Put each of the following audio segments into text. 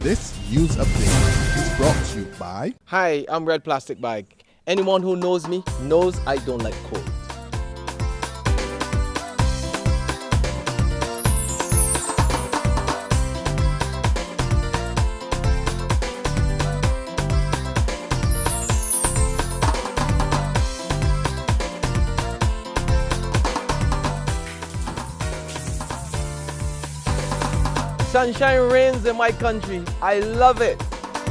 This news update is brought to you by... Hi, I'm Red Plastic Bag. Anyone who knows me knows I don't like cold. Sunshine reigns in my country. I love it.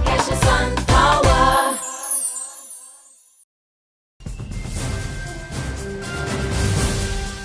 Get your sun power.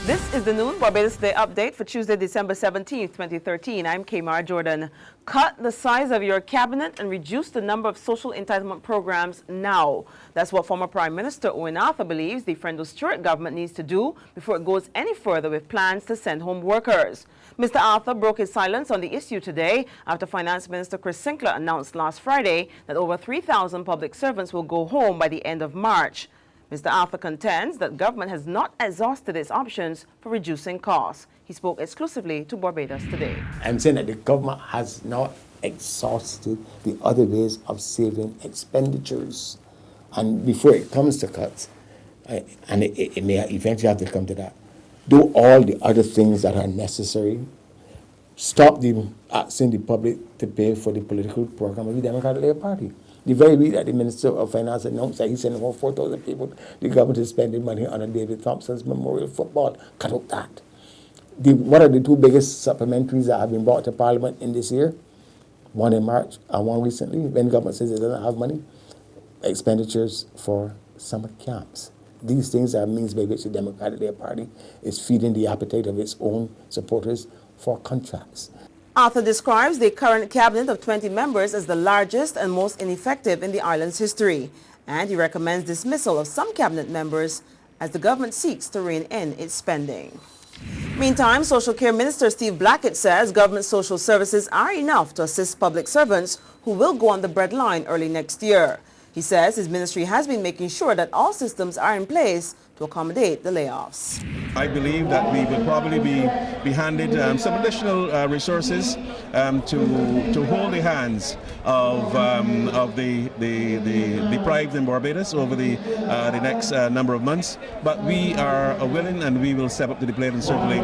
This is the Noon Barbados Day update for Tuesday, December 17th, 2013. I'm Kamar Jordan. Cut the size of your cabinet and reduce the number of social entitlement programs now. That's what former Prime Minister Owen Arthur believes the Friendly Stewart government needs to do before it goes any further with plans to send home workers. Mr. Arthur broke his silence on the issue today after Finance Minister Chris Sinclair announced last Friday that over 3,000 public servants will go home by the end of March. Mr. Arthur contends that government has not exhausted its options for reducing costs. He spoke exclusively to Barbados Today. I'm saying that the government has not exhausted the other ways of saving expenditures. And before it comes to cuts, and it may eventually have to come to that, do all the other things that are necessary. Stop asking the public to pay for the political program of the Democratic Labour Party. The very week that the Minister of Finance announced that he's sending over 4,000 people, the government is spending money on a David Thompson's Memorial Football. Cut out that. What are the two biggest supplementaries that have been brought to Parliament in this year? One in March and one recently, when the government says it doesn't have money. Expenditures for summer camps. These things are means by which the Democratic Labour Party is feeding the appetite of its own supporters for contracts. Arthur describes the current cabinet of 20 members as the largest and most ineffective in the island's history, and he recommends dismissal of some cabinet members as the government seeks to rein in its spending. Meantime, Social Care Minister Steve Blackett says government social services are enough to assist public servants who will go on the breadline early next year. He says his ministry has been making sure that all systems are in place to accommodate the layoffs. I believe that we will probably be handed some additional resources to hold the hands of the deprived in Barbados over the next number of months. But we are willing and we will step up to the plate and certainly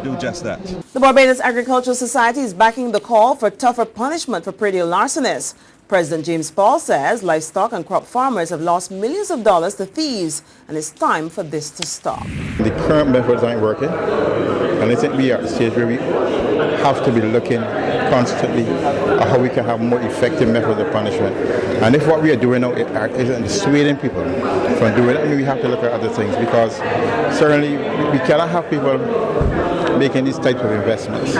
do just that. The Barbados Agricultural Society is backing the call for tougher punishment for predial larcenists. President James Paul says livestock and crop farmers have lost millions of dollars to thieves, and it's time for this to stop. The current methods aren't working, and I think we are at a stage where we have to be looking constantly at how we can have more effective methods of punishment. And if what we are doing now isn't dissuading people from doing it, I mean, we have to look at other things, because certainly we cannot have people making these types of investments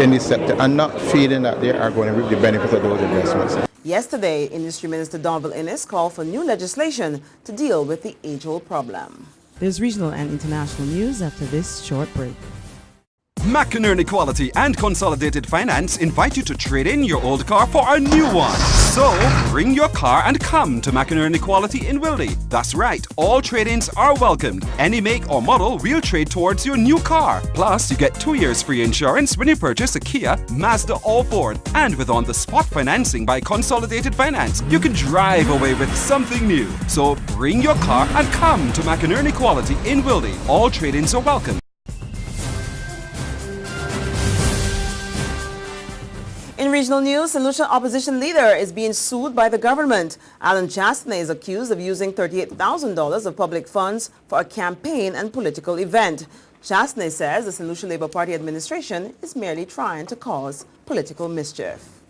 in this sector and not feeling that they are going to reap the benefits of those investments. Yesterday, Industry Minister Donville Innes called for new legislation to deal with the age-old problem. There's regional and international news after this short break. McInerney Quality and Consolidated Finance invite you to trade in your old car for a new one. So, bring your car and come to McInerney Quality in Wildy. That's right, all trade-ins are welcomed. Any make or model we'll trade towards your new car. Plus, you get 2 years free insurance when you purchase a Kia, Mazda or Ford. And with on-the-spot financing by Consolidated Finance, you can drive away with something new. So, bring your car and come to McInerney Quality in Wildy. All trade-ins are welcome. In regional news, St. Lucia opposition leader is being sued by the government. Alan Chastney is accused of using $38,000 of public funds for a campaign and political event. Chastney says the St. Lucia Labour Party administration is merely trying to cause political mischief.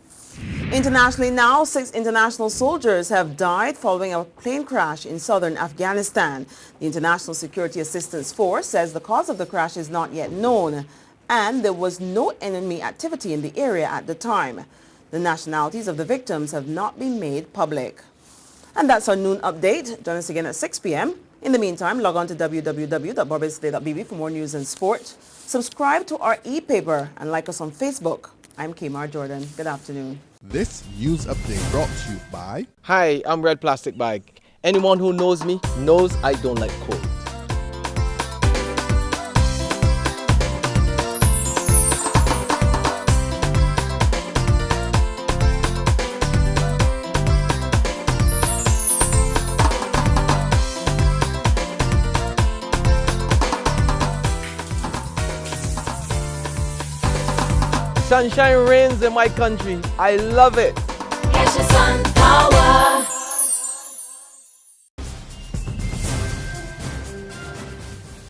Internationally now, 6 international soldiers have died following a plane crash in southern Afghanistan. The International Security Assistance Force says the cause of the crash is not yet known, and there was no enemy activity in the area at the time. The nationalities of the victims have not been made public. And that's our noon update. Join us again at 6 p.m. In the meantime, log on to www.barbadostoday.bb for more news and sport. Subscribe to our e-paper and like us on Facebook. I'm Kamar Jordan. Good afternoon. This news update brought to you by... Hi, I'm Red Plastic Bag. Anyone who knows me knows I don't like cold. Sunshine reigns in my country. I love it. Get your sun power.